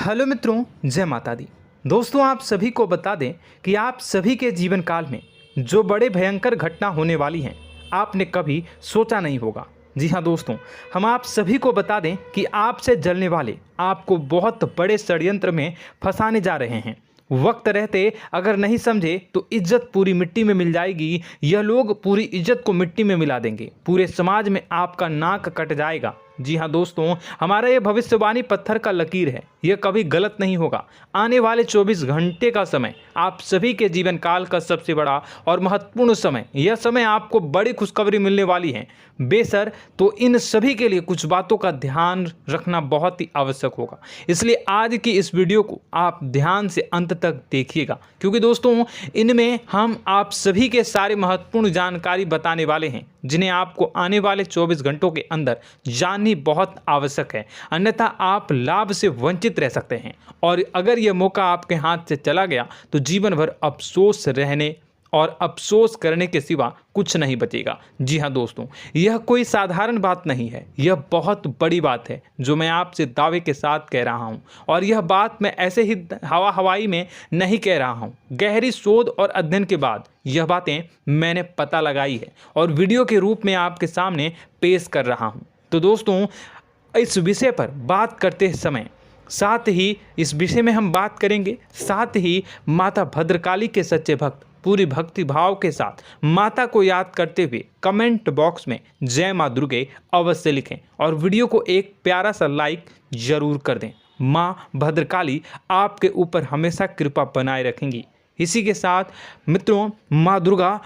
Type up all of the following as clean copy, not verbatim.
Hello मित्रों, जय माता दी। दोस्तों, आप सभी को बता दें कि आप सभी के जीवन काल में जो बड़े भयंकर घटना होने वाली हैं, आपने कभी सोचा नहीं होगा। जी हाँ दोस्तों, हम आप सभी को बता दें कि आपसे जलने वाले आपको बहुत बड़े षड्यंत्र में फंसाने जा रहे हैं। वक्त रहते अगर नहीं समझे तो इज्जत पूरी मिट्टी में मिल जाएगी। यह लोग पूरी इज्जत को मिट्टी में मिला देंगे। पूरे समाज में आपका नाक कट जाएगा। जी हाँ दोस्तों, हमारा ये भविष्यवाणी पत्थर का लकीर है, यह कभी गलत नहीं होगा। आने वाले 24 घंटे का समय आप सभी के जीवन काल का सबसे बड़ा और महत्वपूर्ण समय। यह समय आपको बड़ी खुशखबरी मिलने वाली है बेसर, तो इन सभी के लिए कुछ बातों का ध्यान रखना बहुत ही आवश्यक होगा। इसलिए आज की इस वीडियो को आप ध्यान से अंत तक देखिएगा, क्योंकि दोस्तों इनमें हम आप सभी के सारे महत्वपूर्ण जानकारी बताने वाले हैं, जिन्हें आपको आने वाले 24 घंटों के अंदर जाननी बहुत आवश्यक है। अन्यथा आप लाभ से वंचित रह सकते हैं, और अगर यह मौका आपके हाथ से चला गया तो जीवन भर अफसोस रहने और अफसोस करने के सिवा कुछ नहीं बचेगा। जी हाँ दोस्तों, यह कोई साधारण बात नहीं है, यह बहुत बड़ी बात है जो मैं आपसे दावे के साथ कह रहा हूँ। और यह बात मैं ऐसे ही हवाई में नहीं कह रहा हूँ। गहरी शोध और अध्ययन के बाद यह बातें मैंने पता लगाई है और वीडियो के रूप में आपके सामने पेश कर रहा हूँ। तो दोस्तों, इस विषय पर बात करते समय साथ ही इस विषय में हम बात करेंगे, साथ ही माता भद्रकाली के सच्चे भक्त पूरी भक्ति भाव के साथ माता को याद करते हुए कमेंट बॉक्स में जय माँ दुर्गे अवश्य लिखें और वीडियो को एक प्यारा सा लाइक जरूर कर दें। माँ भद्रकाली आपके ऊपर हमेशा कृपा बनाए रखेंगी। इसी के साथ मित्रों, माँ दुर्गा,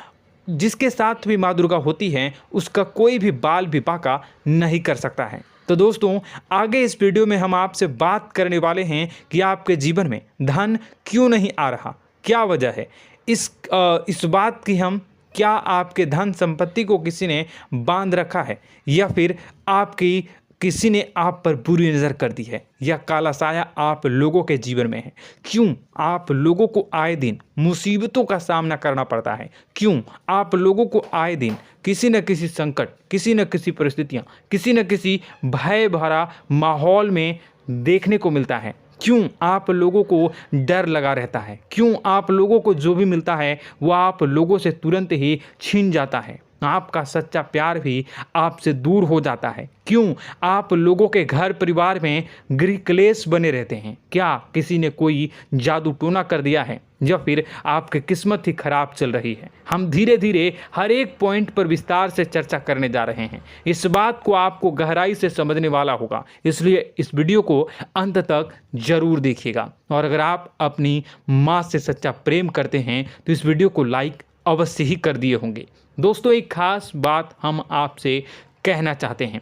जिसके साथ भी माँ दुर्गा होती हैं, उसका कोई भी बाल भी बांका नहीं कर सकता है। तो दोस्तों, आगे इस वीडियो में हम आपसे बात करने वाले हैं कि आपके जीवन में धन क्यों नहीं आ रहा, क्या वजह है इस बात की। हम क्या आपके धन संपत्ति को किसी ने बांध रखा है, या फिर आपकी किसी ने आप पर बुरी नज़र कर दी है, या काला साया आप लोगों के जीवन में है। क्यों आप लोगों को आए दिन मुसीबतों का सामना करना पड़ता है, क्यों आप लोगों को आए दिन किसी न किसी संकट, किसी न किसी परिस्थितियाँ, किसी न किसी भय भरा माहौल में देखने को मिलता है, क्यों आप लोगों को डर लगा रहता है, क्यों आप लोगों को जो भी मिलता है वो आप लोगों से तुरंत ही छीन जाता है, आपका सच्चा प्यार भी आपसे दूर हो जाता है, क्यों आप लोगों के घर परिवार में गृह क्लेश बने रहते हैं। क्या किसी ने कोई जादू टोना कर दिया है, या फिर आपकी किस्मत ही खराब चल रही है। हम धीरे धीरे हर एक पॉइंट पर विस्तार से चर्चा करने जा रहे हैं। इस बात को आपको गहराई से समझने वाला होगा, इसलिए इस वीडियो को अंत तक जरूर देखिएगा। और अगर आप अपनी माँ से सच्चा प्रेम करते हैं तो इस वीडियो को लाइक अवश्य ही कर दिए होंगे। दोस्तों, एक खास बात हम आपसे कहना चाहते हैं।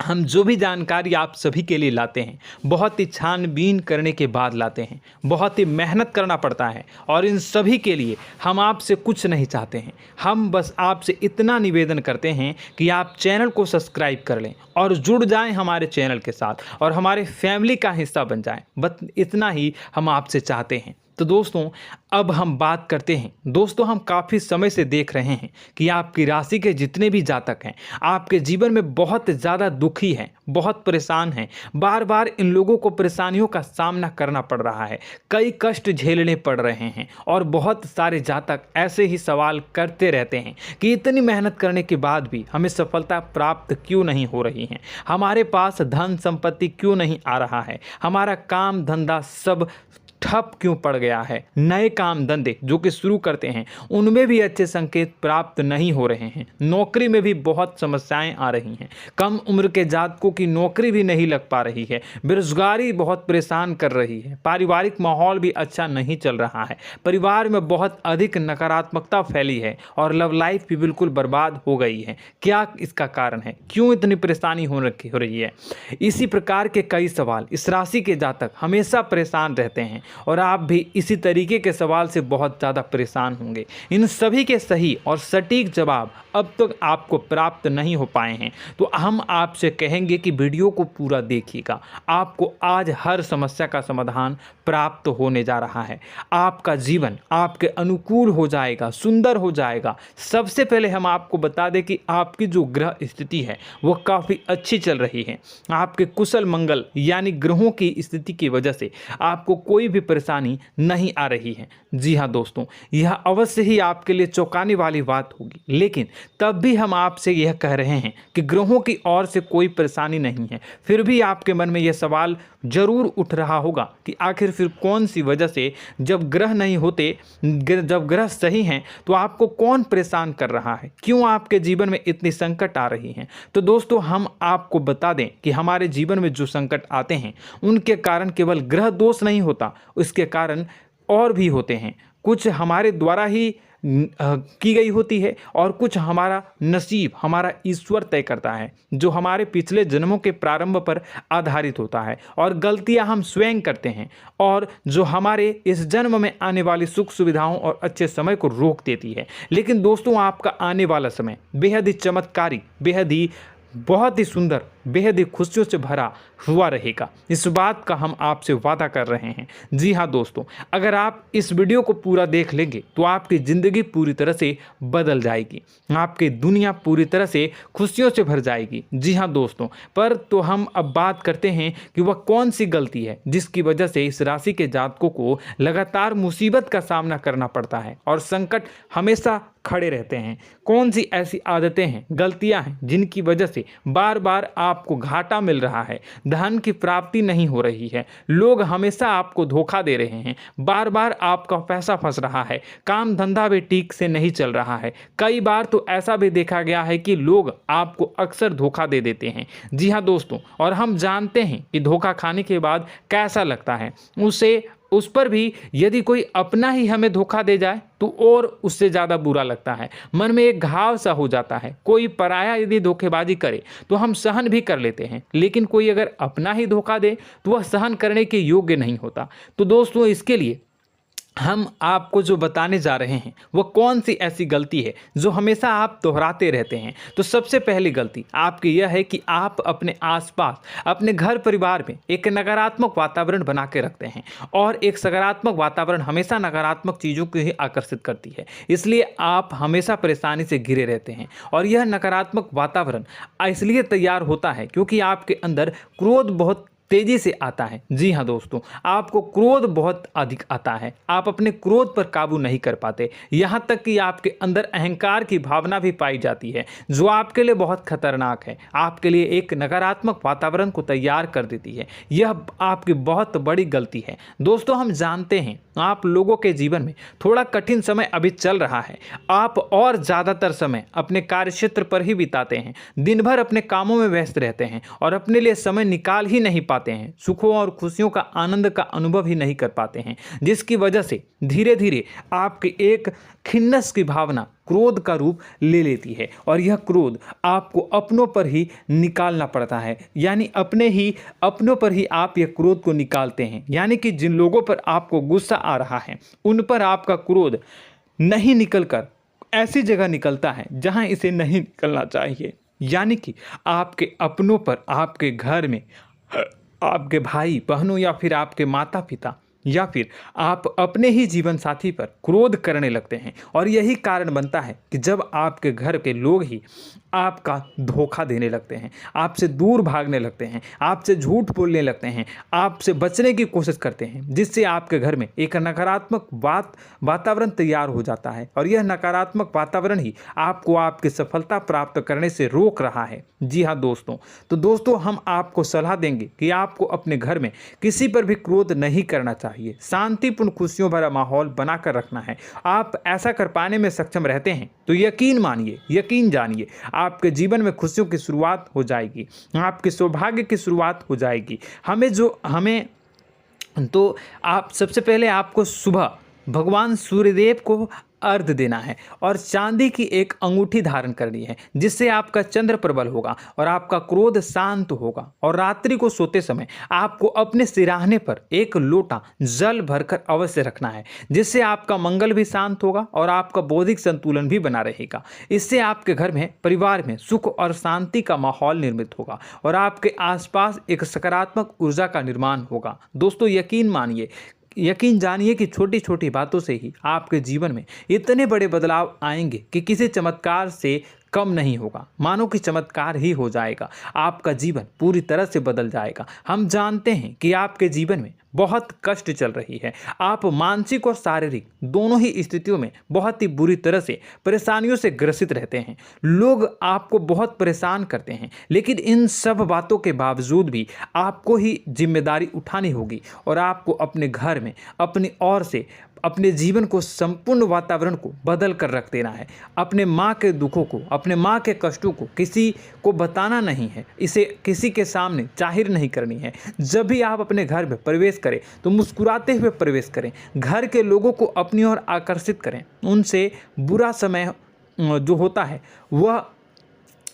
हम जो भी जानकारी आप सभी के लिए लाते हैं, बहुत ही छानबीन करने के बाद लाते हैं, बहुत ही मेहनत करना पड़ता है, और इन सभी के लिए हम आपसे कुछ नहीं चाहते हैं। हम बस आपसे इतना निवेदन करते हैं कि आप चैनल को सब्सक्राइब कर लें और जुड़ जाएं हमारे चैनल के साथ और हमारे फैमिली का हिस्सा बन जाएं। बस इतना ही हम आपसे चाहते हैं। तो दोस्तों, अब हम बात करते हैं। दोस्तों, हम काफ़ी समय से देख रहे हैं कि आपकी राशि के जितने भी जातक हैं, आपके जीवन में बहुत ज़्यादा दुखी हैं, बहुत परेशान हैं। बार बार इन लोगों को परेशानियों का सामना करना पड़ रहा है, कई कष्ट झेलने पड़ रहे हैं, और बहुत सारे जातक ऐसे ही सवाल करते रहते हैं कि इतनी मेहनत करने के बाद भी हमें सफलता प्राप्त क्यों नहीं हो रही है, हमारे पास धन संपत्ति क्यों नहीं आ रहा है, हमारा काम धंधा सब ठप क्यों पड़ गया है, नए काम धंधे जो कि शुरू करते हैं उनमें भी अच्छे संकेत प्राप्त नहीं हो रहे हैं, नौकरी में भी बहुत समस्याएं आ रही हैं, कम उम्र के जातकों की नौकरी भी नहीं लग पा रही है, बेरोजगारी बहुत परेशान कर रही है, पारिवारिक माहौल भी अच्छा नहीं चल रहा है, परिवार में बहुत अधिक नकारात्मकता फैली है, और लव लाइफ भी बिल्कुल बर्बाद हो गई है। क्या इसका कारण है, क्यों इतनी परेशानी हो रही है? इसी प्रकार के कई सवाल इस राशि के जातक हमेशा परेशान रहते हैं, और आप भी इसी तरीके के सवाल से बहुत ज़्यादा परेशान होंगे। इन सभी के सही और सटीक जवाब अब तक आपको प्राप्त नहीं हो पाए हैं, तो हम आपसे कहेंगे कि वीडियो को पूरा देखिएगा। आपको आज हर समस्या का समाधान प्राप्त होने जा रहा है। आपका जीवन आपके अनुकूल हो जाएगा, सुंदर हो जाएगा। सबसे पहले हम आपको बता दें कि आपकी जो ग्रह स्थिति है वो काफ़ी अच्छी चल रही है। आपके कुशल मंगल यानी ग्रहों की स्थिति की वजह से आपको कोई भी परेशानी नहीं आ रही है। जी हाँ दोस्तों, यह अवश्य ही आपके लिए चौंकाने वाली बात होगी, लेकिन तब भी हम आपसे यह कह रहे हैं कि ग्रहों की ओर से कोई परेशानी नहीं है। फिर भी आपके मन में यह सवाल जरूर उठ रहा होगा कि आखिर फिर कौन सी वजह से, जब ग्रह नहीं होते, जब ग्रह सही हैं, तो आपको कौन परेशान कर रहा है, क्यों आपके जीवन में इतनी संकट आ रही हैं। तो दोस्तों, हम आपको बता दें कि हमारे जीवन में जो संकट आते हैं उनके कारण केवल ग्रह दोष नहीं होता, उसके कारण और भी होते हैं। कुछ हमारे द्वारा ही की गई होती है और कुछ हमारा नसीब, हमारा ईश्वर तय करता है, जो हमारे पिछले जन्मों के प्रारंभ पर आधारित होता है। और गलतियां हम स्वयं करते हैं और जो हमारे इस जन्म में आने वाली सुख सुविधाओं और अच्छे समय को रोक देती है। लेकिन दोस्तों, आपका आने वाला समय बेहद ही चमत्कारी, बेहद ही बहुत ही सुंदर, बेहद ही खुशियों से भरा हुआ रहेगा। इस बात का हम आपसे वादा कर रहे हैं। जी हाँ दोस्तों, अगर आप इस वीडियो को पूरा देख लेंगे तो आपकी ज़िंदगी पूरी तरह से बदल जाएगी, आपकी दुनिया पूरी तरह से खुशियों से भर जाएगी। जी हाँ दोस्तों, पर तो हम अब बात करते हैं कि वह कौन सी गलती है जिसकी वजह से इस राशि के जातकों को लगातार मुसीबत का सामना करना पड़ता है और संकट हमेशा खड़े रहते हैं। कौन सी ऐसी आदतें हैं, गलतियां हैं जिनकी वजह से बार बार आपको घाटा मिल रहा है, धन की प्राप्ति नहीं हो रही है, लोग हमेशा आपको धोखा दे रहे हैं, बार बार आपका पैसा फंस रहा है, काम धंधा भी ठीक से नहीं चल रहा है। कई बार तो ऐसा भी देखा गया है कि लोग आपको अक्सर धोखा दे देते हैं। जी हाँ दोस्तों, और हम जानते हैं कि धोखा खाने के बाद कैसा लगता है। उस पर भी यदि कोई अपना ही हमें धोखा दे जाए तो और उससे ज़्यादा बुरा लगता है, मन में एक घाव सा हो जाता है। कोई पराया यदि धोखेबाजी करे तो हम सहन भी कर लेते हैं, लेकिन कोई अगर अपना ही धोखा दे तो वह सहन करने के योग्य नहीं होता। तो दोस्तों, इसके लिए हम आपको जो बताने जा रहे हैं वो कौन सी ऐसी गलती है जो हमेशा आप दोहराते रहते हैं। तो सबसे पहली गलती आपकी यह है कि आप अपने आसपास, अपने घर परिवार में एक नकारात्मक वातावरण बना के रखते हैं, और एक सकारात्मक वातावरण हमेशा नकारात्मक चीज़ों को ही आकर्षित करती है। इसलिए आप हमेशा परेशानी से घिरे रहते हैं, और यह नकारात्मक वातावरण इसलिए तैयार होता है क्योंकि आपके अंदर क्रोध बहुत तेजी से आता है। जी हाँ दोस्तों, आपको क्रोध बहुत अधिक आता है, आप अपने क्रोध पर काबू नहीं कर पाते, यहाँ तक कि आपके अंदर अहंकार की भावना भी पाई जाती है, जो आपके लिए बहुत खतरनाक है, आपके लिए एक नकारात्मक वातावरण को तैयार कर देती है। यह आपकी बहुत बड़ी गलती है। दोस्तों, हम जानते हैं आप लोगों के जीवन में थोड़ा कठिन समय अभी चल रहा है। आप और ज़्यादातर समय अपने कार्यक्षेत्र पर ही बिताते हैं, दिन भर अपने कामों में व्यस्त रहते हैं और अपने लिए समय निकाल ही नहीं पाते हैं, सुखों और खुशियों का आनंद का अनुभव ही नहीं कर पाते हैं, जिसकी वजह से धीरे धीरे आपकी एक खिन्नस की भावना क्रोध का रूप ले लेती है, और यह क्रोध आपको अपनों पर ही निकालना पड़ता है। यानी अपनों पर ही आप यह क्रोध को निकालते हैं। यानी कि जिन लोगों पर आपको गुस्सा आ रहा है उन पर आपका क्रोध नहीं निकलकर ऐसी जगह निकलता है जहां इसे नहीं निकलना चाहिए। यानी कि आपके अपनों पर, आपके घर में, आपके भाई बहनों या फिर आपके माता पिता या फिर आप अपने ही जीवन साथी पर क्रोध करने लगते हैं, और यही कारण बनता है कि जब आपके घर के लोग ही आपका धोखा देने लगते हैं, आपसे दूर भागने लगते हैं, आपसे झूठ बोलने लगते हैं, आपसे बचने की कोशिश करते हैं, जिससे आपके घर में एक नकारात्मक वातावरण तैयार हो जाता है, और यह नकारात्मक वातावरण ही आपको आपकी सफलता प्राप्त करने से रोक रहा है। जी हाँ दोस्तों, तो दोस्तों, हम आपको सलाह देंगे कि आपको अपने घर में किसी पर भी क्रोध नहीं करना चाहिए, शांतिपूर्ण खुशियों भरा माहौल बनाकर रखना है। आप ऐसा कर पाने में सक्षम रहते हैं तो यकीन मानिए, यकीन जानिए, आपके जीवन में खुशियों की शुरुआत हो जाएगी, आपके सौभाग्य की शुरुआत हो जाएगी। आप सबसे पहले आपको सुबह भगवान सूर्यदेव को अर्घ्य देना है और चांदी की एक अंगूठी धारण करनी है, जिससे आपका चंद्र प्रबल होगा और आपका क्रोध शांत होगा। और रात्रि को सोते समय आपको अपने सिरहाने पर एक लोटा जल भरकर अवश्य रखना है, जिससे आपका मंगल भी शांत होगा और आपका बौद्धिक संतुलन भी बना रहेगा। इससे आपके घर में, परिवार में सुख और शांति का माहौल निर्मित होगा और आपके आसपास एक सकारात्मक ऊर्जा का निर्माण होगा। दोस्तों, यकीन जानिए कि छोटी छोटी बातों से ही आपके जीवन में इतने बड़े बदलाव आएंगे कि किसी चमत्कार से कम नहीं होगा। मानो कि चमत्कार ही हो जाएगा, आपका जीवन पूरी तरह से बदल जाएगा। हम जानते हैं कि आपके जीवन में बहुत कष्ट चल रही है, आप मानसिक और शारीरिक दोनों ही स्थितियों में बहुत ही बुरी तरह से परेशानियों से ग्रसित रहते हैं। लोग आपको बहुत परेशान करते हैं, लेकिन इन सब बातों के बावजूद भी आपको ही जिम्मेदारी उठानी होगी और आपको अपने घर में अपनी ओर से अपने जीवन को, संपूर्ण वातावरण को बदल कर रख देना है। अपने माँ के दुखों को, अपने माँ के कष्टों को किसी को बताना नहीं है, इसे किसी के सामने जाहिर नहीं करनी है। जब भी आप अपने घर में प्रवेश करें तो मुस्कुराते हुए प्रवेश करें, घर के लोगों को अपनी ओर आकर्षित करें। उनसे बुरा समय जो होता है वह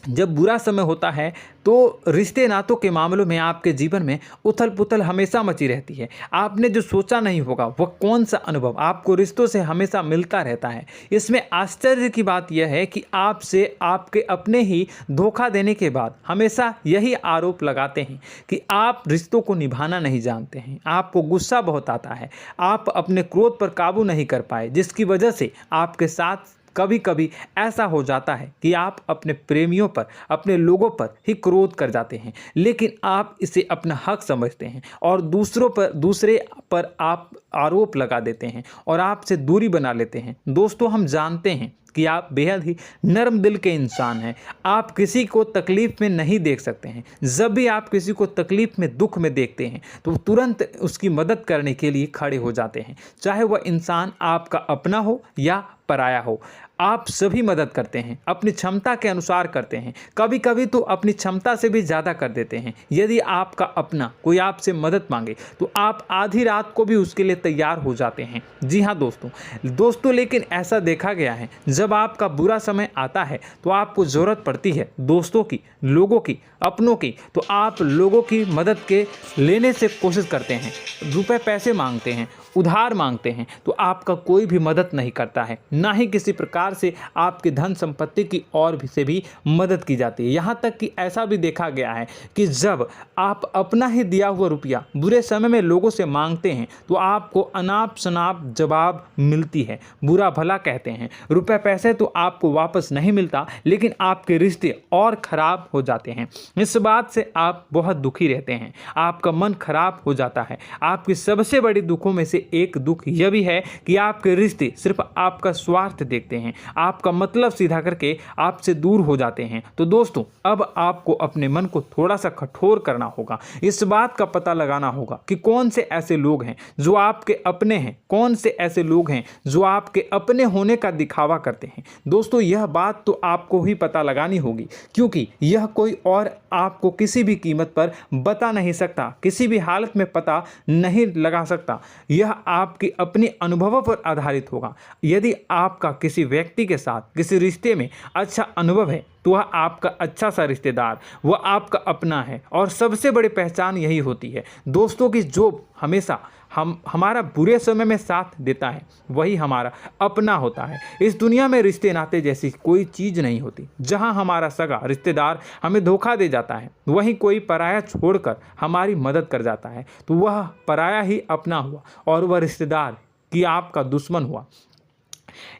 जब बुरा समय होता है तो रिश्ते नातों के मामलों में आपके जीवन में उथल पुथल हमेशा मची रहती है। आपने जो सोचा नहीं होगा वह कौन सा अनुभव आपको रिश्तों से हमेशा मिलता रहता है। इसमें आश्चर्य की बात यह है कि आपसे आपके अपने ही धोखा देने के बाद हमेशा यही आरोप लगाते हैं कि आप रिश्तों को निभाना नहीं जानते हैं, आपको गुस्सा बहुत आता है, आप अपने क्रोध पर काबू नहीं कर पाए, जिसकी वजह से आपके साथ कभी कभी ऐसा हो जाता है कि आप अपने प्रेमियों पर, अपने लोगों पर ही क्रोध कर जाते हैं, लेकिन आप इसे अपना हक समझते हैं और दूसरे पर आप आरोप लगा देते हैं और आपसे दूरी बना लेते हैं। दोस्तों, हम जानते हैं कि आप बेहद ही नर्म दिल के इंसान हैं। आप किसी को तकलीफ में नहीं देख सकते हैं। जब भी आप किसी को तकलीफ में, दुख में देखते हैं तो तुरंत उसकी मदद करने के लिए खड़े हो जाते हैं, चाहे वह इंसान आपका अपना हो या पराया हो। आप सभी मदद करते हैं, अपनी क्षमता के अनुसार करते हैं, कभी कभी तो अपनी क्षमता से भी ज़्यादा कर देते हैं। यदि आपका अपना कोई आपसे मदद मांगे तो आप आधी रात को भी उसके लिए तैयार हो जाते हैं। जी हाँ दोस्तों, लेकिन ऐसा देखा गया है, जब आपका बुरा समय आता है तो आपको ज़रूरत पड़ती है दोस्तों की, लोगों की, अपनों की, तो आप लोगों की मदद के लेने से कोशिश करते हैं, रुपए पैसे मांगते हैं, उधार मांगते हैं, तो आपका कोई भी मदद नहीं करता है, ना ही किसी प्रकार से आपकी धन संपत्ति की ओर से भी मदद की जाती है। यहाँ तक कि ऐसा भी देखा गया है कि जब आप अपना ही दिया हुआ रुपया बुरे समय में लोगों से मांगते हैं तो आपको अनाप शनाप जवाब मिलती है, बुरा भला कहते हैं। रुपए पैसे तो आपको वापस नहीं मिलता, लेकिन आपके रिश्ते और खराब हो जाते हैं। इस बात से आप बहुत दुखी रहते हैं, आपका मन खराब हो जाता है। आपकी सबसे बड़ी दुखों में से एक दुख यह भी है कि आपके रिश्ते सिर्फ आपका स्वार्थ देखते हैं, आपका मतलब सीधा करके आपसे दूर हो जाते हैं। तो दोस्तों, अब आपको अपने मन को थोड़ा सा कठोर करना होगा, इस बात का पता लगाना होगा कि कौन से ऐसे लोग हैं जो आपके अपने हैं, कौन से ऐसे लोग हैं जो आपके अपने होने का दिखावा करते हैं। दोस्तों, यह बात तो आपको ही पता लगानी होगी, क्योंकि यह कोई और आपको किसी भी कीमत पर बता नहीं सकता, किसी भी हालत में पता नहीं लगा सकता। यह आपके अपने अनुभवों पर आधारित होगा। यदि आपका किसी व्यक्ति के साथ किसी रिश्ते में अच्छा अनुभव है तो वह आपका अच्छा सा रिश्तेदार, वह आपका अपना है। और सबसे बड़ी पहचान यही होती है दोस्तों की जो हमेशा हमारा बुरे समय में साथ देता है वही हमारा अपना होता है। इस दुनिया में रिश्ते नाते जैसी कोई चीज़ नहीं होती। जहां हमारा सगा रिश्तेदार हमें धोखा दे जाता है, वहीं कोई पराया छोड़कर हमारी मदद कर जाता है, तो वह पराया ही अपना हुआ और वह रिश्तेदार की आपका दुश्मन हुआ।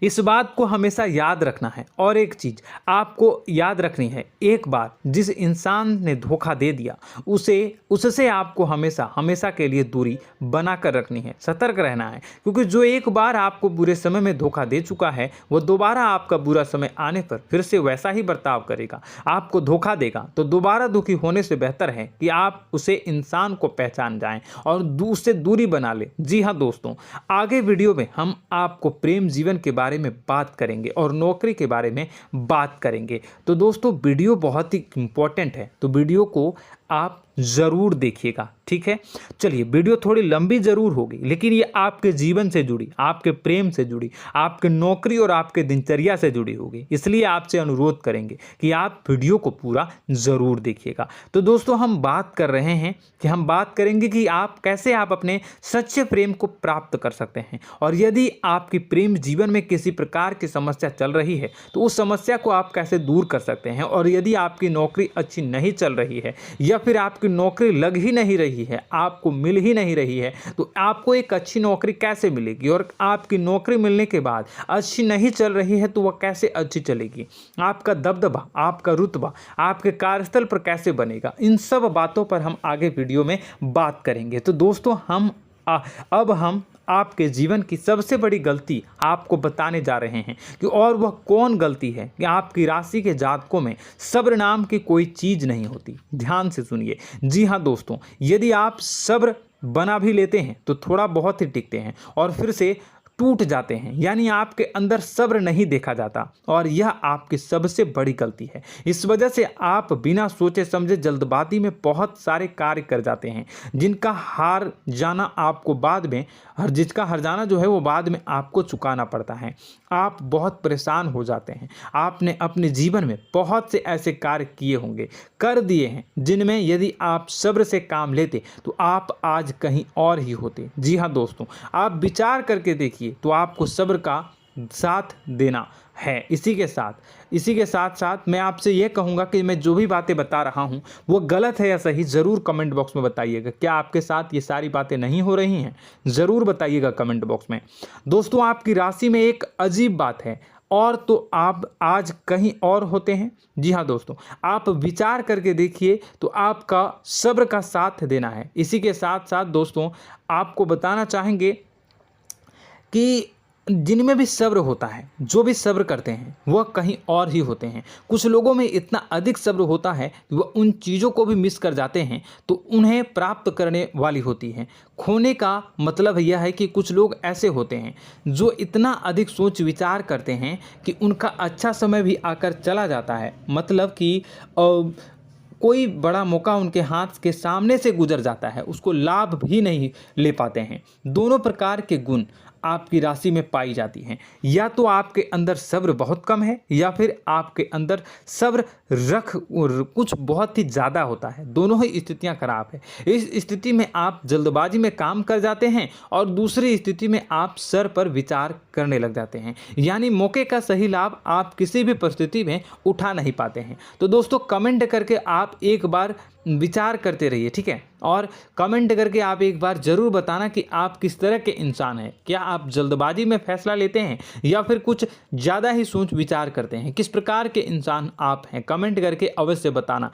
इस बात को हमेशा याद रखना है। और एक चीज़ आपको याद रखनी है, एक बार जिस इंसान ने धोखा दे दिया उससे आपको हमेशा के लिए दूरी बना कर रखनी है, सतर्क रहना है। क्योंकि जो एक बार आपको बुरे समय में धोखा दे चुका है वो दोबारा आपका बुरा समय आने पर फिर से वैसा ही बर्ताव करेगा, आपको धोखा देगा। तो दोबारा दुखी होने से बेहतर है कि आप उसे इंसान को पहचान जाएं और उससे दूरी बना लें। जी हाँ दोस्तों, आगे वीडियो में हम आपको प्रेम जीवन के बारे में बात करेंगे और नौकरी के बारे में बात करेंगे। तो दोस्तों, वीडियो बहुत ही इम्पोर्टेंट है, तो वीडियो को आप ज़रूर देखिएगा, ठीक है। चलिए, वीडियो थोड़ी लंबी ज़रूर होगी, लेकिन ये आपके जीवन से जुड़ी, आपके प्रेम से जुड़ी, आपके नौकरी और आपके दिनचर्या से जुड़ी होगी, इसलिए आपसे अनुरोध करेंगे कि आप वीडियो को पूरा ज़रूर देखिएगा। तो दोस्तों, हम बात कर रहे हैं कि हम बात करेंगे कि आप कैसे आप अपने सच्चे प्रेम को प्राप्त कर सकते हैं, और यदि आपकी प्रेम जीवन में किसी प्रकार की समस्या चल रही है तो उस समस्या को आप कैसे दूर कर सकते हैं, और यदि आपकी नौकरी अच्छी नहीं चल रही है या फिर आपकी नौकरी लग ही नहीं रही है, आपको मिल ही नहीं रही है, तो आपको एक अच्छी नौकरी कैसे मिलेगी, और आपकी नौकरी मिलने के बाद अच्छी नहीं चल रही है तो वह कैसे अच्छी चलेगी, आपका दबदबा, आपका रुतबा आपके कार्यस्थल पर कैसे बनेगा, इन सब बातों पर हम आगे वीडियो में बात करेंगे। तो दोस्तों, अब हम आपके जीवन की सबसे बड़ी गलती आपको बताने जा रहे हैं कि और वह कौन गलती है कि आपकी राशि के जातकों में सब्र नाम की कोई चीज़ नहीं होती। ध्यान से सुनिए। जी हाँ दोस्तों, यदि आप सब्र बना भी लेते हैं तो थोड़ा बहुत ही टिकते हैं और फिर से टूट जाते हैं, यानी आपके अंदर सब्र नहीं देखा जाता, और यह आपकी सबसे बड़ी गलती है। इस वजह से आप बिना सोचे समझे जल्दबाजी में बहुत सारे कार्य कर जाते हैं, जिसका हार जाना जो है वो बाद में आपको चुकाना पड़ता है। आप बहुत परेशान हो जाते हैं। आपने अपने जीवन में बहुत से ऐसे कार्य किए होंगे, कर दिए हैं, जिनमें यदि आप सब्र से काम लेते तो आप आज कहीं और ही होते। जी हाँ दोस्तों, आप विचार करके देखिए तो आपको सब्र का साथ देना है। इसी के साथ साथ मैं आपसे यह कहूँगा कि मैं जो भी बातें बता रहा हूँ वो गलत है या सही, ज़रूर कमेंट बॉक्स में बताइएगा। क्या आपके साथ ये सारी बातें नहीं हो रही हैं, ज़रूर बताइएगा कमेंट बॉक्स में। दोस्तों, आपकी राशि में एक अजीब बात है, और तो आप आज कहीं और होते हैं। जी हाँ दोस्तों, आप विचार करके देखिए तो आपका सब्र का साथ देना है। इसी के साथ साथ दोस्तों, आपको बताना चाहेंगे कि जिनमें भी सब्र होता है, जो भी सब्र करते हैं वह कहीं और ही होते हैं। कुछ लोगों में इतना अधिक सब्र होता है कि वह उन चीज़ों को भी मिस कर जाते हैं तो उन्हें प्राप्त करने वाली होती हैं। खोने का मतलब यह है कि कुछ लोग ऐसे होते हैं जो इतना अधिक सोच विचार करते हैं कि उनका अच्छा समय भी आकर चला जाता है, मतलब कि कोई बड़ा मौका उनके हाथ के सामने से गुजर जाता है, उसको लाभ भी नहीं ले पाते हैं। दोनों प्रकार के गुण आपकी राशि में पाई जाती हैं। या तो आपके अंदर सब्र बहुत कम है या फिर आपके अंदर सब्र कुछ बहुत ही ज़्यादा होता है। दोनों ही स्थितियां खराब है। इस स्थिति में आप जल्दबाजी में काम कर जाते हैं और दूसरी स्थिति में आप सर पर विचार करने लग जाते हैं, यानी मौके का सही लाभ आप किसी भी परिस्थिति में उठा नहीं पाते हैं। तो दोस्तों, कमेंट करके आप एक बार विचार करते रहिए, ठीक है, और कमेंट करके आप एक बार ज़रूर बताना कि आप किस तरह के इंसान हैं। क्या आप जल्दबाजी में फैसला लेते हैं या फिर कुछ ज़्यादा ही सोच विचार करते हैं? किस प्रकार के इंसान आप हैं, कमेंट करके अवश्य बताना।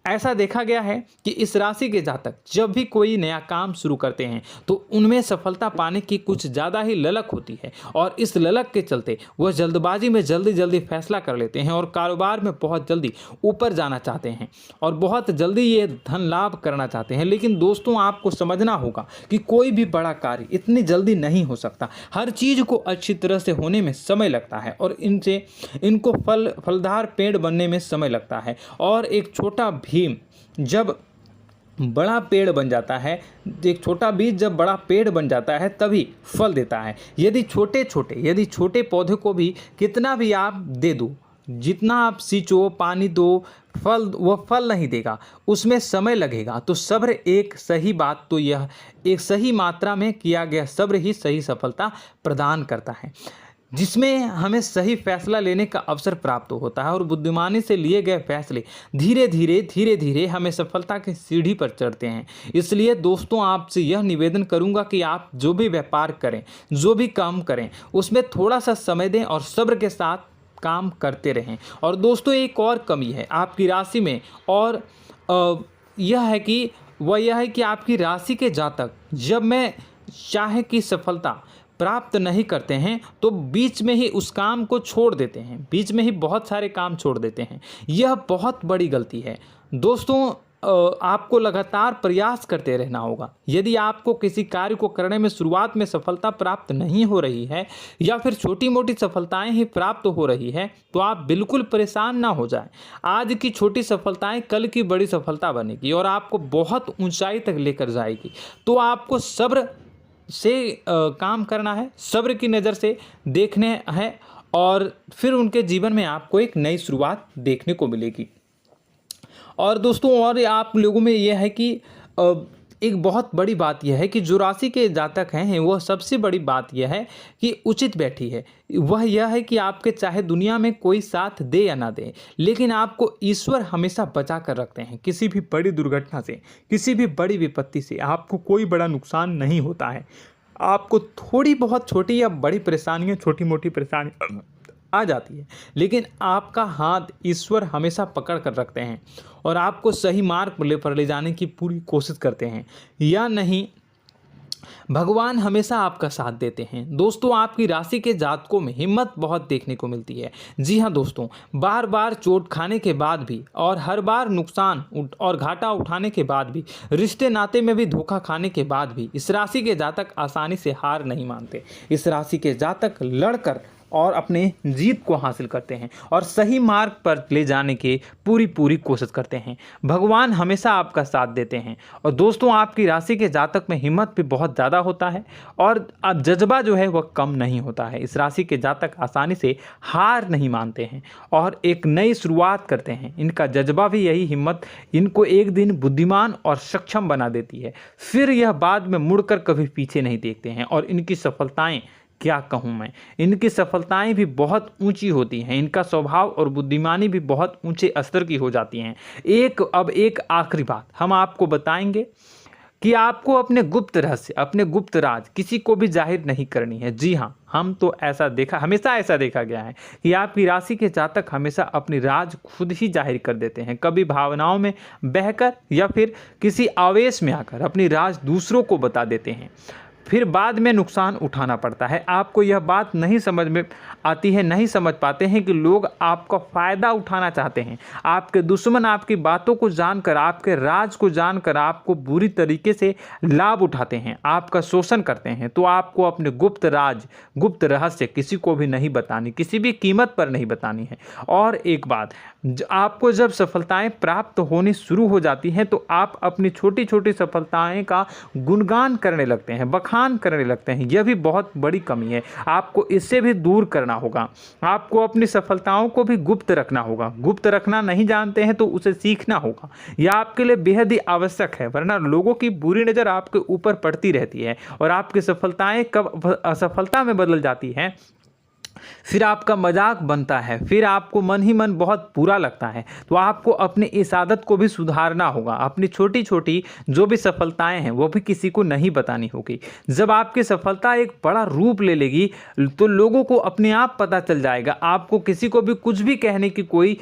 ऐसा देखा गया है कि इस राशि के जातक जब भी कोई नया काम शुरू करते हैं तो उनमें सफलता पाने की कुछ ज़्यादा ही ललक होती है, और इस ललक के चलते वह जल्दबाजी में जल्दी फैसला कर लेते हैं और कारोबार में बहुत जल्दी ऊपर जाना चाहते हैं और बहुत जल्दी ये धन लाभ करना चाहते हैं। लेकिन दोस्तों, आपको समझना होगा कि कोई भी बड़ा कार्य इतनी जल्दी नहीं हो सकता। हर चीज़ को अच्छी तरह से होने में समय लगता है और इनको फलदार पेड़ बनने में समय लगता है। और एक छोटा भीम जब बड़ा पेड़ बन जाता है, एक छोटा बीज जब बड़ा पेड़ बन जाता है तभी फल देता है। यदि छोटे पौधे को भी कितना भी आप दे दो, जितना आप सींचो, पानी दो, वह फल नहीं देगा, उसमें समय लगेगा। तो सब्र एक सही बात तो यह एक सही मात्रा में किया गया सब्र ही सही सफलता प्रदान करता है, जिसमें हमें सही फैसला लेने का अवसर प्राप्त होता है और बुद्धिमानी से लिए गए फैसले धीरे धीरे हमें सफलता की सीढ़ी पर चढ़ते हैं। इसलिए दोस्तों, आपसे यह निवेदन करूंगा कि आप जो भी व्यापार करें, जो भी काम करें, उसमें थोड़ा सा समय दें और सब्र के साथ काम करते रहें। और दोस्तों, एक और कमी है आपकी राशि में, और यह है कि आपकी राशि के जातक जब में चाहे कि सफलता प्राप्त नहीं करते हैं तो बीच में ही उस काम को छोड़ देते हैं, बीच में ही बहुत सारे काम छोड़ देते हैं। यह बहुत बड़ी गलती है दोस्तों। आपको लगातार प्रयास करते रहना होगा। यदि आपको किसी कार्य को करने में शुरुआत में सफलता प्राप्त नहीं हो रही है या फिर छोटी मोटी सफलताएं ही प्राप्त हो रही है तो आप बिल्कुल परेशान ना हो जाएं। आज की छोटी सफलताएं कल की बड़ी सफलता बनेगी और आपको बहुत ऊंचाई तक लेकर जाएगी। तो आपको सब्र से काम करना है, सब्र की नज़र से देखने हैं और फिर उनके जीवन में आपको एक नई शुरुआत देखने को मिलेगी। और दोस्तों और आप लोगों में यह है कि एक बहुत बड़ी बात यह है कि जो राशि के जातक हैं वह सबसे बड़ी बात यह है कि उचित बैठी है। वह यह है कि आपके चाहे दुनिया में कोई साथ दे या ना दे, लेकिन आपको ईश्वर हमेशा बचा कर रखते हैं। किसी भी बड़ी दुर्घटना से, किसी भी बड़ी विपत्ति से आपको कोई बड़ा नुकसान नहीं होता है। आपको थोड़ी बहुत छोटी या बड़ी परेशानियाँ, छोटी मोटी परेशानी आ जाती है, लेकिन आपका हाथ ईश्वर हमेशा पकड़ कर रखते हैं और आपको सही मार्ग पर ले जाने की पूरी कोशिश करते हैं। या नहीं, भगवान हमेशा आपका साथ देते हैं। दोस्तों आपकी राशि के जातकों में हिम्मत बहुत देखने को मिलती है। जी हाँ दोस्तों, बार बार चोट खाने के बाद भी और हर बार नुकसान और घाटा उठाने के बाद भी, रिश्ते नाते में भी धोखा खाने के बाद भी इस राशि के जातक आसानी से हार नहीं मानते। इस राशि के जातक लड़कर और अपने जीत को हासिल करते हैं और सही मार्ग पर ले जाने की पूरी कोशिश करते हैं। भगवान हमेशा आपका साथ देते हैं। और दोस्तों आपकी राशि के जातक में हिम्मत भी बहुत ज़्यादा होता है और अब जज्बा जो है वह कम नहीं होता है। इस राशि के जातक आसानी से हार नहीं मानते हैं और एक नई शुरुआत करते हैं। इनका जज्बा भी, यही हिम्मत इनको एक दिन बुद्धिमान और सक्षम बना देती है। फिर यह बाद में मुड़कर कभी पीछे नहीं देखते हैं और इनकी सफलताएं, क्या कहूँ मैं, इनकी सफलताएं भी बहुत ऊंची होती हैं। इनका स्वभाव और बुद्धिमानी भी बहुत ऊंचे स्तर की हो जाती हैं। अब एक आखिरी बात हम आपको बताएंगे कि आपको अपने गुप्त रहस्य, अपने गुप्त राज किसी को भी जाहिर नहीं करनी है। जी हाँ, हम तो हमेशा ऐसा देखा गया है कि आपकी राशि के जातक हमेशा अपनी राज खुद ही जाहिर कर देते हैं। कभी भावनाओं में बहकर या फिर किसी आवेश में आकर अपनी राज दूसरों को बता देते हैं, फिर बाद में नुकसान उठाना पड़ता है। आपको यह बात नहीं समझ में आती है, नहीं समझ पाते हैं कि लोग आपका फ़ायदा उठाना चाहते हैं। आपके दुश्मन आपकी बातों को जानकर, आपके राज को जानकर आपको बुरी तरीके से लाभ उठाते हैं, आपका शोषण करते हैं। तो आपको अपने गुप्त राज, गुप्त रहस्य किसी को भी नहीं बतानी, किसी भी कीमत पर नहीं बतानी है। और एक बात, आपको जब सफलताएं प्राप्त होनी शुरू हो जाती हैं तो आप अपनी छोटी छोटी सफलताएं का गुणगान करने लगते हैं, बखान करने लगते हैं। यह भी बहुत बड़ी कमी है, आपको इससे भी दूर करना होगा। आपको अपनी सफलताओं को भी गुप्त रखना होगा। गुप्त रखना नहीं जानते हैं तो उसे सीखना होगा। यह आपके लिए बेहद ही आवश्यक है, वरना लोगों की बुरी नज़र आपके ऊपर पड़ती रहती है और आपकी सफलताएं कब असफलता में बदल जाती हैं, फिर आपका मजाक बनता है, फिर आपको मन ही मन बहुत बुरा लगता है। तो आपको अपनी इस आदत को भी सुधारना होगा। अपनी छोटी छोटी जो भी सफलताएं हैं वो भी किसी को नहीं बतानी होगी। जब आपकी सफलता एक बड़ा रूप ले लेगी तो लोगों को अपने आप पता चल जाएगा। आपको किसी को भी कुछ भी कहने की कोई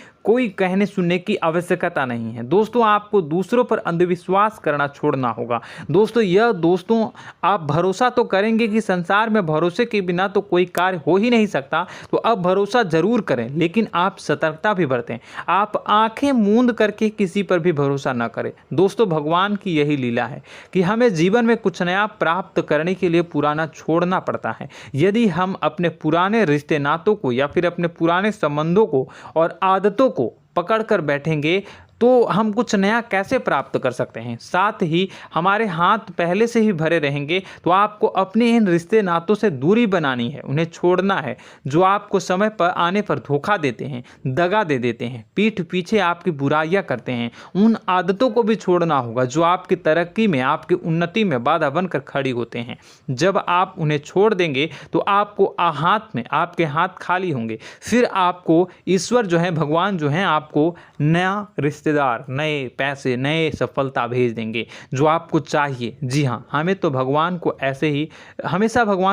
कहने सुनने की आवश्यकता नहीं है। दोस्तों आपको दूसरों पर अंधविश्वास करना छोड़ना होगा। दोस्तों आप भरोसा तो करेंगे कि संसार में भरोसे के बिना तो कोई कार्य हो ही नहीं सकता, तो अब भरोसा जरूर करें, लेकिन आप सतर्कता भी बरतें। आप आंखें मूंद करके किसी पर भी भरोसा न करें। दोस्तों भगवान की यही लीला है कि हमें जीवन में कुछ नया प्राप्त करने के लिए पुराना छोड़ना पड़ता है। यदि हम अपने पुराने रिश्ते नातों को या फिर अपने पुराने संबंधों को और आदतों को पकड़ कर बैठेंगे तो हम कुछ नया कैसे प्राप्त कर सकते हैं। साथ ही हमारे हाथ पहले से ही भरे रहेंगे। तो आपको अपने इन रिश्ते नातों से दूरी बनानी है, उन्हें छोड़ना है जो आपको समय पर आने पर धोखा देते हैं, दगा दे देते हैं, पीठ पीछे आपकी बुराइयां करते हैं। उन आदतों को भी छोड़ना होगा जो आपकी तरक्की में, आपकी उन्नति में बाधा बनकर खड़ी होते हैं। जब आप उन्हें छोड़ देंगे तो आपके हाथ खाली होंगे। फिर आपको ईश्वर जो है, भगवान जो है, आपको नया रिश्तेदार, नए पैसे, नए सफलता भेज देंगे जो आपको चाहिए। जी हाँ, हमेशा भगवान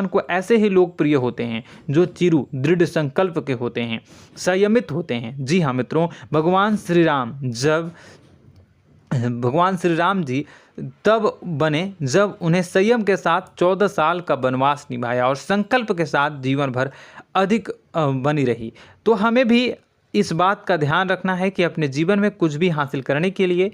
को ऐसे ही लोग प्रिय होते हैं जो चिरु दृढ़ संकल्प के होते हैं, संयमित होते हैं। जी हाँ मित्रों, भगवान श्री राम जी तब बने जब उन्हें संयम के साथ 14 साल का वनवास निभाया और संकल्प के साथ जीवन भर अधिक बनी रही। तो हमें भी इस बात का ध्यान रखना है कि अपने जीवन में कुछ भी हासिल करने के लिए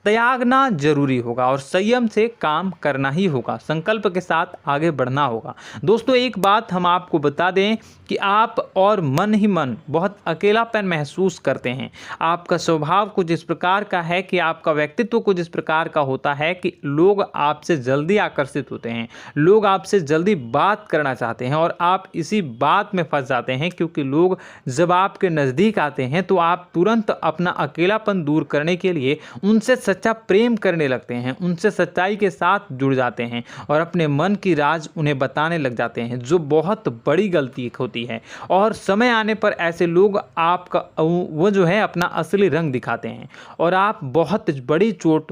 त्यागना जरूरी होगा और संयम से काम करना ही होगा। संकल्प के साथ आगे बढ़ना होगा। दोस्तों एक बात हम आपको बता दें कि आप और मन ही मन बहुत अकेलापन महसूस करते हैं। आपका स्वभाव कुछ इस प्रकार का है कि आपका व्यक्तित्व कुछ इस प्रकार का होता है कि लोग आपसे जल्दी आकर्षित होते हैं, लोग आपसे जल्दी बात करना चाहते हैं और आप इसी बात में फंस जाते हैं, क्योंकि लोग जब आपके नज़दीक आते हैं तो आप तुरंत अपना अकेलापन दूर करने के लिए उनसे सच्चा प्रेम करने लगते हैं, उनसे सच्चाई के साथ जुड़ जाते हैं और अपने मन की राज उन्हें बताने लग जाते हैं, जो बहुत बड़ी गलती होती है। और समय आने पर ऐसे लोग आपका वो जो है अपना असली रंग दिखाते हैं और आप बहुत बड़ी चोट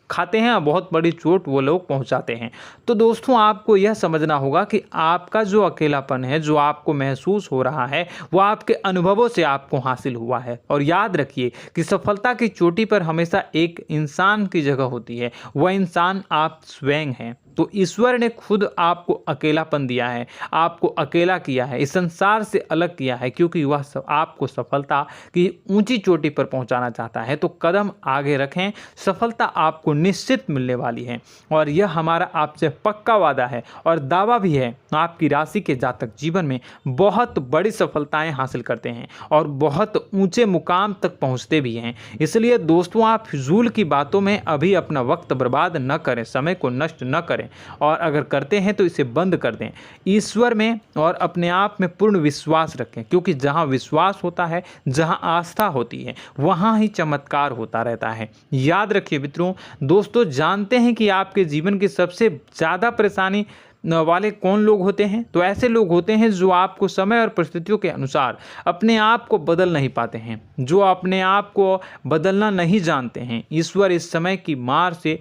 खाते हैं और बहुत बड़ी चोट वो लोग पहुंचाते हैं। तो दोस्तों आपको यह समझना होगा कि आपका जो अकेलापन है, जो आपको महसूस हो रहा है, वो आपके अनुभवों से आपको हासिल हुआ है। और याद रखिए कि सफलता की चोटी पर हमेशा एक इंसान की जगह होती है, वह इंसान आप स्वयं हैं। तो ईश्वर ने खुद आपको अकेलापन दिया है, आपको अकेला किया है, इस संसार से अलग किया है, क्योंकि वह आपको सफलता की ऊंची चोटी पर पहुंचाना चाहता है। तो कदम आगे रखें, सफलता आपको निश्चित मिलने वाली है और यह हमारा आपसे पक्का वादा है और दावा भी है। आपकी राशि के जातक जीवन में बहुत बड़ी सफलताएं हासिल करते हैं और बहुत ऊंचे मुकाम तक पहुंचते भी हैं। इसलिए दोस्तों आप फिजूल की बातों में अभी अपना वक्त बर्बाद न करें, समय को नष्ट न करें और अगर करते हैं तो इसे बंद कर दें। ईश्वर में और अपने आप में पूर्ण विश्वास रखें, क्योंकि जहां विश्वास होता है, जहां आस्था होती है, वहां ही चमत्कार होता रहता है। याद रखिए मित्रों, दोस्तों जानते हैं कि आपके जीवन की सबसे ज़्यादा परेशानी वाले कौन लोग होते हैं? तो ऐसे लोग होते हैं जो आपको समय और परिस्थितियों के अनुसार अपने आप को बदल नहीं पाते हैं, जो अपने आप को बदलना नहीं जानते हैं। ईश्वर इस समय की मार से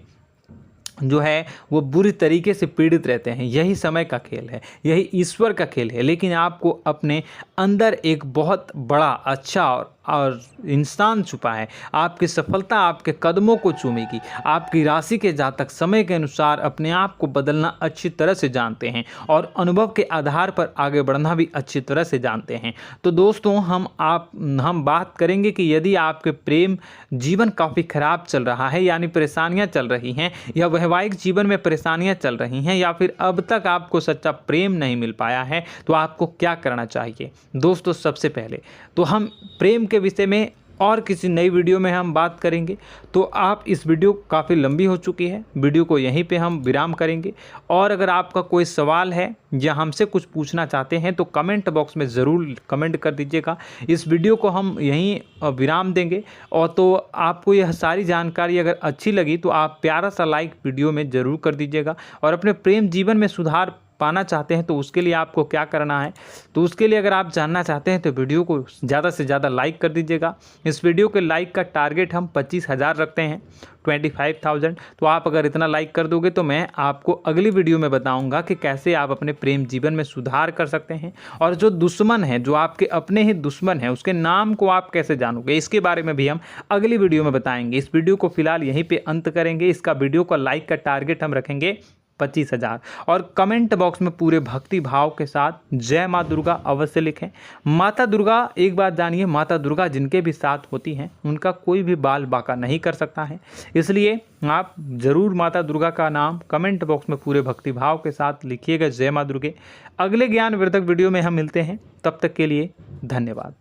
जो है वो बुरी तरीके से पीड़ित रहते हैं। यही समय का खेल है, यही ईश्वर का खेल है। लेकिन आपको अपने अंदर एक बहुत बड़ा अच्छा और इंसान छुपा है। आपकी सफलता आपके कदमों को चूमेगी। आपकी राशि के जातक समय के अनुसार अपने आप को बदलना अच्छी तरह से जानते हैं और अनुभव के आधार पर आगे बढ़ना भी अच्छी तरह से जानते हैं। तो दोस्तों हम बात करेंगे कि यदि आपके प्रेम जीवन काफ़ी खराब चल रहा है, यानी परेशानियां चल रही हैं, या वैवाहिक जीवन में परेशानियां चल रही हैं, या फिर अब तक आपको सच्चा प्रेम नहीं मिल पाया है, तो आपको क्या करना चाहिए? दोस्तों सबसे पहले तो हम प्रेम के विषय में और किसी नई वीडियो में हम बात करेंगे। तो आप इस वीडियो काफ़ी लंबी हो चुकी है, वीडियो को यहीं पे हम विराम करेंगे। और अगर आपका कोई सवाल है या हमसे कुछ पूछना चाहते हैं तो कमेंट बॉक्स में ज़रूर कमेंट कर दीजिएगा। इस वीडियो को हम यहीं विराम देंगे। और तो आपको यह सारी जानकारी अगर अच्छी लगी तो आप प्यारा सा लाइक वीडियो में ज़रूर कर दीजिएगा। और अपने प्रेम जीवन में सुधार पाना चाहते हैं तो उसके लिए आपको क्या करना है, तो उसके लिए अगर आप जानना चाहते हैं तो वीडियो को ज़्यादा से ज़्यादा लाइक कर दीजिएगा। इस वीडियो के लाइक का टारगेट हम 25,000 रखते हैं, 25,000। तो आप अगर इतना लाइक कर दोगे तो मैं आपको अगली वीडियो में बताऊंगा कि कैसे आप अपने प्रेम जीवन में सुधार कर सकते हैं। और जो दुश्मन है, जो आपके अपने ही दुश्मन है, उसके नाम को आप कैसे जानोगे, इसके बारे में भी हम अगली वीडियो में बताएंगे। इस वीडियो को फिलहाल यहीं पे अंत करेंगे। इसका वीडियो का लाइक का टारगेट हम रखेंगे 25,000। और कमेंट बॉक्स में पूरे भक्ति भाव के साथ जय माँ दुर्गा अवश्य लिखें। माता दुर्गा, एक बात जानिए, माता दुर्गा जिनके भी साथ होती हैं उनका कोई भी बाल बाका नहीं कर सकता है। इसलिए आप ज़रूर माता दुर्गा का नाम कमेंट बॉक्स में पूरे भक्ति भाव के साथ लिखिएगा, जय माँ दुर्गे। अगले ज्ञानवर्धक वीडियो में हम मिलते हैं, तब तक के लिए धन्यवाद।